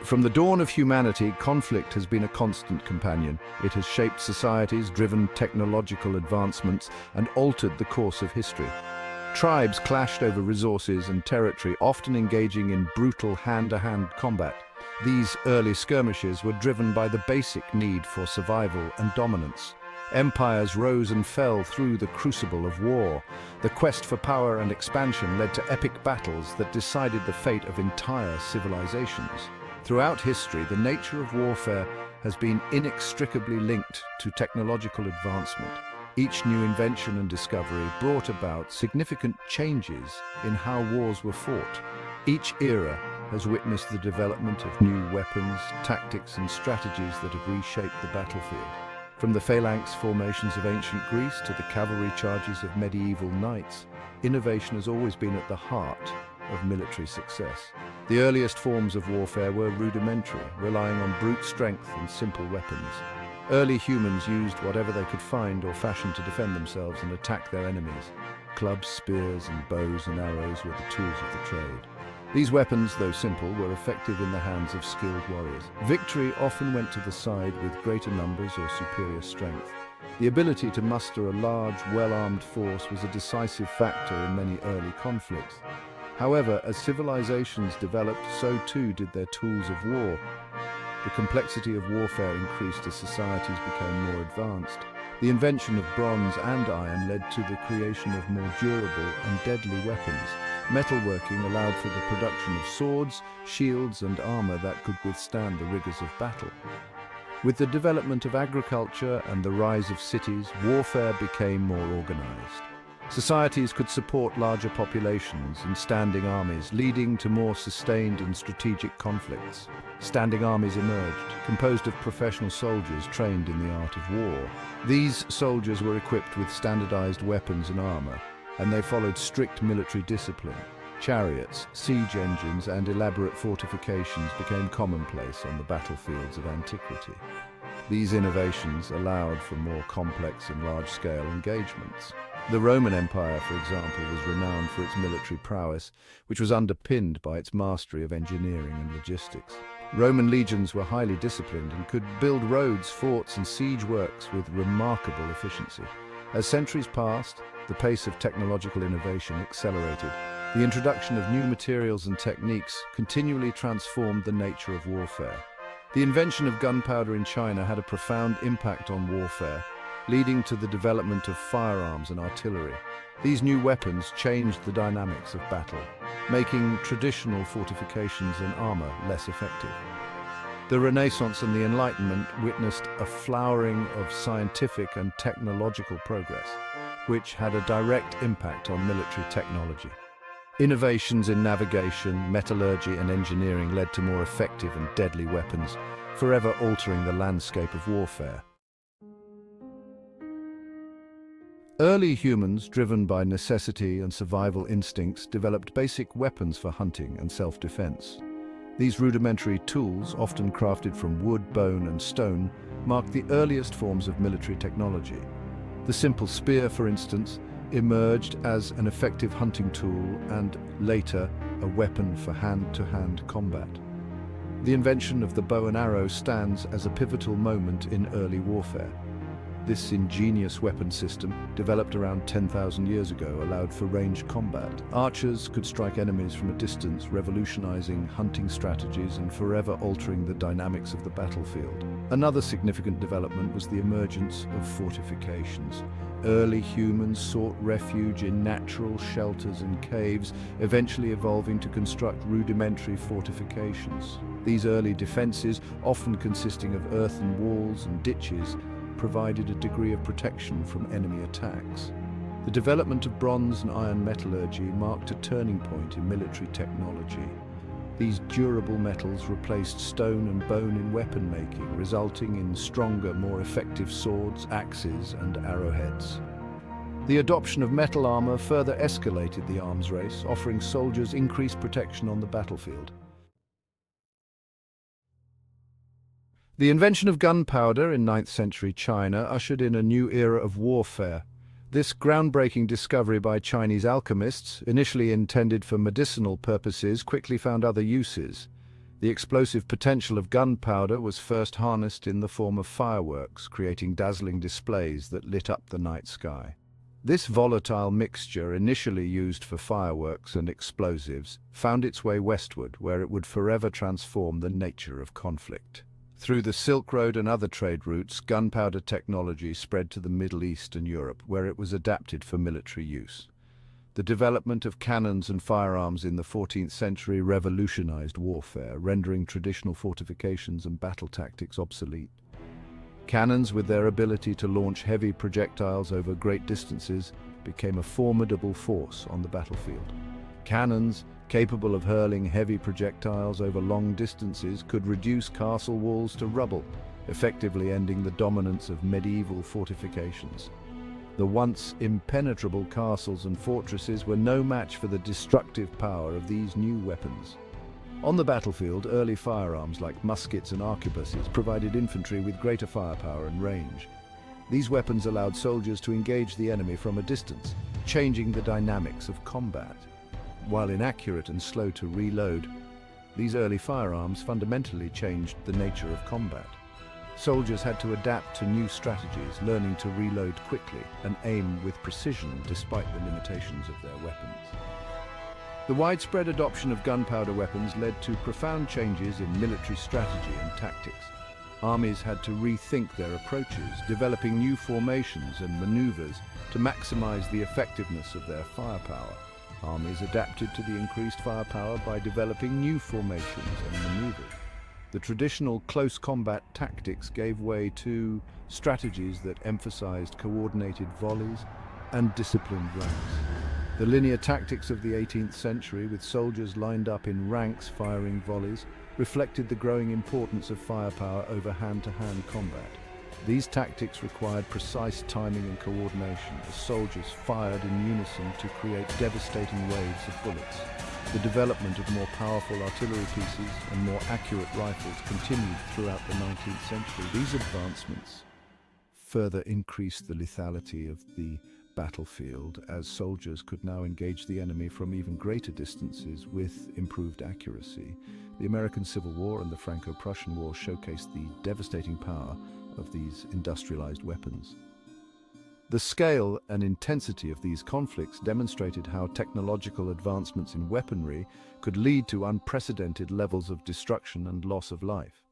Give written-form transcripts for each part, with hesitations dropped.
From the dawn of humanity, conflict has been a constant companion. It has shaped societies, driven technological advancements, and altered the course of history. Tribes clashed over resources and territory, often engaging in brutal hand-to-hand combat. These early skirmishes were driven by the basic need for survival and dominance. Empires rose and fell through the crucible of war. The quest for power and expansion led to epic battles that decided the fate of entire civilizations. Throughout history, the nature of warfare has been inextricably linked to technological advancement. Each new invention and discovery brought about significant changes in how wars were fought. Each era has witnessed the development of new weapons, tactics, and strategies that have reshaped the battlefield. From the phalanx formations of ancient Greece to the cavalry charges of medieval knights, innovation has always been at the heart of military success. The earliest forms of warfare were rudimentary, relying on brute strength and simple weapons. Early humans used whatever they could find or fashion to defend themselves and attack their enemies. Clubs, spears, and bows and arrows were the tools of the trade. These weapons, though simple, were effective in the hands of skilled warriors. Victory often went to the side with greater numbers or superior strength. The ability to muster a large, well-armed force was a decisive factor in many early conflicts. However, as civilizations developed, so too did their tools of war. The complexity of warfare increased as societies became more advanced. The invention of bronze and iron led to the creation of more durable and deadly weapons. Metalworking allowed for the production of swords, shields, and armor that could withstand the rigors of battle. With the development of agriculture and the rise of cities, warfare became more organized. Societies could support larger populations and standing armies, leading to more sustained and strategic conflicts. Standing armies emerged, composed of professional soldiers trained in the art of war. These soldiers were equipped with standardized weapons and armor, and they followed strict military discipline. Chariots, siege engines, and elaborate fortifications became commonplace on the battlefields of antiquity. These innovations allowed for more complex and large-scale engagements. The Roman Empire, for example, was renowned for its military prowess, which was underpinned by its mastery of engineering and logistics. Roman legions were highly disciplined and could build roads, forts, and siege works with remarkable efficiency. As centuries passed, the pace of technological innovation accelerated. The introduction of new materials and techniques continually transformed the nature of warfare. The invention of gunpowder in China had a profound impact on warfare, leading to the development of firearms and artillery. These new weapons changed the dynamics of battle, making traditional fortifications and armor less effective. The Renaissance and the Enlightenment witnessed a flowering of scientific and technological progress, which had a direct impact on military technology. Innovations in navigation, metallurgy, and engineering led to more effective and deadly weapons, forever altering the landscape of warfare. Early humans, driven by necessity and survival instincts, developed basic weapons for hunting and self-defense. These rudimentary tools, often crafted from wood, bone, and stone, marked the earliest forms of military technology. The simple spear, for instance, emerged as an effective hunting tool and, later, a weapon for hand-to-hand combat. The invention of the bow and arrow stands as a pivotal moment in early warfare. This ingenious weapon system, developed around 10,000 years ago, allowed for ranged combat. Archers could strike enemies from a distance, revolutionizing hunting strategies and forever altering the dynamics of the battlefield. Another significant development was the emergence of fortifications. Early humans sought refuge in natural shelters and caves, eventually evolving to construct rudimentary fortifications. These early defenses, often consisting of earthen walls and ditches, provided a degree of protection from enemy attacks. The development of bronze and iron metallurgy marked a turning point in military technology. These durable metals replaced stone and bone in weapon making, resulting in stronger, more effective swords, axes, and arrowheads. The adoption of metal armor further escalated the arms race, offering soldiers increased protection on the battlefield. The invention of gunpowder in 9th century China ushered in a new era of warfare. This groundbreaking discovery by Chinese alchemists, initially intended for medicinal purposes, quickly found other uses. The explosive potential of gunpowder was first harnessed in the form of fireworks, creating dazzling displays that lit up the night sky. This volatile mixture, initially used for fireworks and explosives, found its way westward, where it would forever transform the nature of conflict. Through the Silk Road and other trade routes, gunpowder technology spread to the Middle East and Europe, where it was adapted for military use. The development of cannons and firearms in the 14th century revolutionized warfare, rendering traditional fortifications and battle tactics obsolete. Cannons, with their ability to launch heavy projectiles over great distances, became a formidable force on the battlefield. Cannons, capable of hurling heavy projectiles over long distances, could reduce castle walls to rubble, effectively ending the dominance of medieval fortifications. The once impenetrable castles and fortresses were no match for the destructive power of these new weapons. On the battlefield, early firearms like muskets and arquebuses provided infantry with greater firepower and range. These weapons allowed soldiers to engage the enemy from a distance, changing the dynamics of combat. While inaccurate and slow to reload, these early firearms fundamentally changed the nature of combat. Soldiers had to adapt to new strategies, learning to reload quickly and aim with precision despite the limitations of their weapons. The widespread adoption of gunpowder weapons led to profound changes in military strategy and tactics. Armies had to rethink their approaches, developing new formations and maneuvers to maximize the effectiveness of their firepower. Armies adapted to the increased firepower by developing new formations and maneuvers. The traditional close combat tactics gave way to strategies that emphasized coordinated volleys and disciplined ranks. The linear tactics of the 18th century, with soldiers lined up in ranks firing volleys, reflected the growing importance of firepower over hand-to-hand combat. These tactics required precise timing and coordination as soldiers fired in unison to create devastating waves of bullets. The development of more powerful artillery pieces and more accurate rifles continued throughout the 19th century. These advancements further increased the lethality of the battlefield, as soldiers could now engage the enemy from even greater distances with improved accuracy. The American Civil War and the Franco-Prussian War showcased the devastating power of these industrialized weapons. The scale and intensity of these conflicts demonstrated how technological advancements in weaponry could lead to unprecedented levels of destruction and loss of life.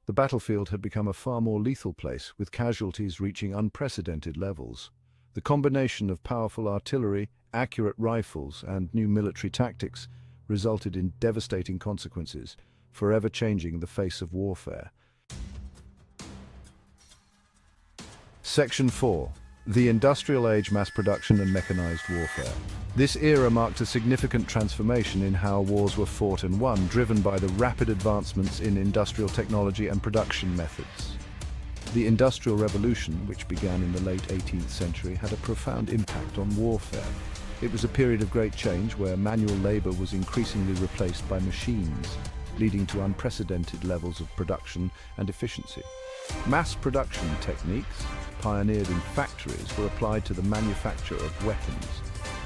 The battlefield had become a far more lethal place, with casualties reaching unprecedented levels. The combination of powerful artillery, accurate rifles, and new military tactics resulted in devastating consequences, forever changing the face of warfare. Section 4. The Industrial Age Mass Production and Mechanized Warfare. This era marked a significant transformation in how wars were fought and won, driven by the rapid advancements in industrial technology and production methods. The Industrial Revolution, which began in the late 18th century, had a profound impact on warfare. It was a period of great change where manual labor was increasingly replaced by machines, leading to unprecedented levels of production and efficiency. Mass production techniques, pioneered in factories, were applied to the manufacture of weapons.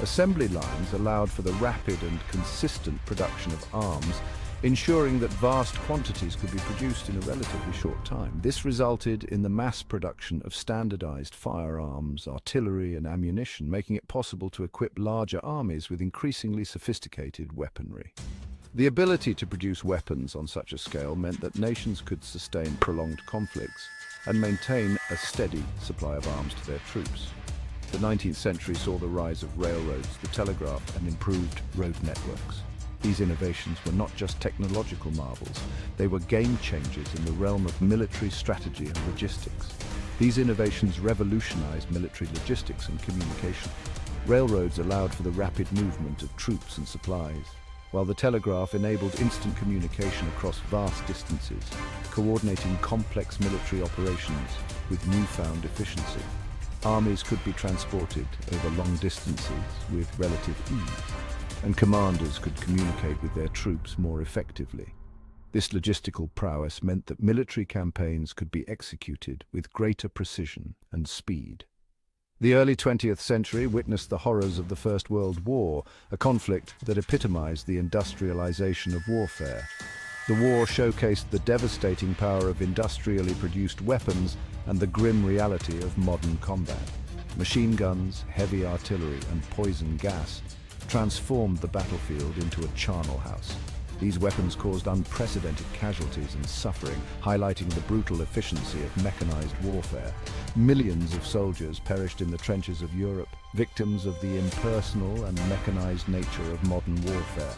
Assembly lines allowed for the rapid and consistent production of arms, ensuring that vast quantities could be produced in a relatively short time. This resulted in the mass production of standardized firearms, artillery, and ammunition, making it possible to equip larger armies with increasingly sophisticated weaponry. The ability to produce weapons on such a scale meant that nations could sustain prolonged conflicts and maintain a steady supply of arms to their troops. The 19th century saw the rise of railroads, the telegraph, and improved road networks. These innovations were not just technological marvels, they were game changers in the realm of military strategy and logistics. These innovations revolutionized military logistics and communication. Railroads allowed for the rapid movement of troops and supplies, while the telegraph enabled instant communication across vast distances, coordinating complex military operations with newfound efficiency. Armies could be transported over long distances with relative ease, and commanders could communicate with their troops more effectively. This logistical prowess meant that military campaigns could be executed with greater precision and speed. The early 20th century witnessed the horrors of the First World War, a conflict that epitomized the industrialization of warfare. The war showcased the devastating power of industrially produced weapons and the grim reality of modern combat. Machine guns, heavy artillery, and poison gas transformed the battlefield into a charnel house. These weapons caused unprecedented casualties and suffering, highlighting the brutal efficiency of mechanized warfare. Millions of soldiers perished in the trenches of Europe, victims of the impersonal and mechanized nature of modern warfare.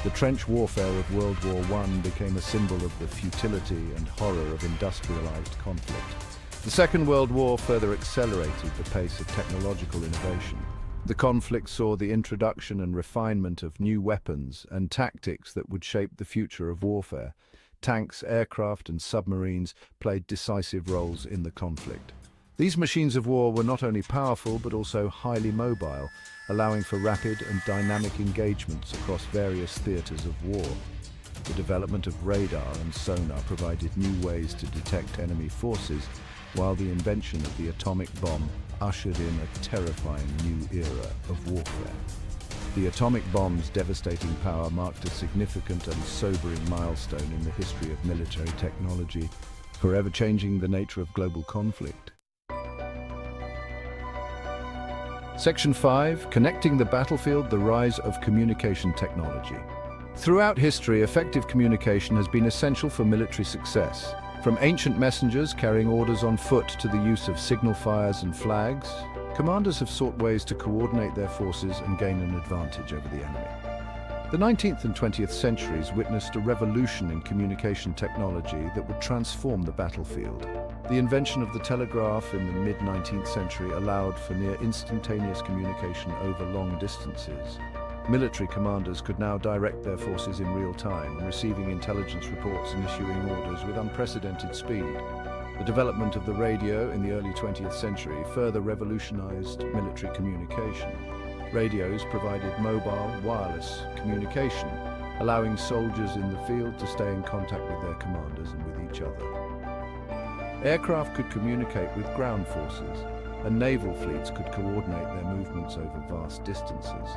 The trench warfare of World War I became a symbol of the futility and horror of industrialized conflict. The Second World War further accelerated the pace of technological innovation. The conflict saw the introduction and refinement of new weapons and tactics that would shape the future of warfare. Tanks, aircraft, and submarines played decisive roles in the conflict. These machines of war were not only powerful but also highly mobile, allowing for rapid and dynamic engagements across various theaters of war. The development of radar and sonar provided new ways to detect enemy forces, while the invention of the atomic bomb ushered in a terrifying new era of warfare. The atomic bomb's devastating power marked a significant and sobering milestone in the history of military technology, forever changing the nature of global conflict. Section 5. Connecting the battlefield, the rise of communication technology. Throughout history, effective communication has been essential for military success. From ancient messengers carrying orders on foot to the use of signal fires and flags, commanders have sought ways to coordinate their forces and gain an advantage over the enemy. The 19th and 20th centuries witnessed a revolution in communication technology that would transform the battlefield. The invention of the telegraph in the mid-19th century allowed for near instantaneous communication over long distances. Military commanders could now direct their forces in real time, receiving intelligence reports and issuing orders with unprecedented speed. The development of the radio in the early 20th century further revolutionized military communication. Radios provided mobile, wireless communication, allowing soldiers in the field to stay in contact with their commanders and with each other. Aircraft could communicate with ground forces, and naval fleets could coordinate their movements over vast distances.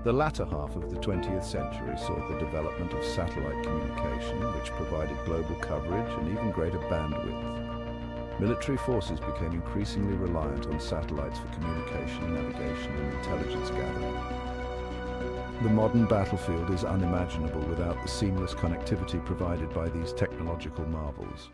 The latter half of the 20th century saw the development of satellite communication, which provided global coverage and even greater bandwidth. Military forces became increasingly reliant on satellites for communication, navigation, and intelligence gathering. The modern battlefield is unimaginable without the seamless connectivity provided by these technological marvels.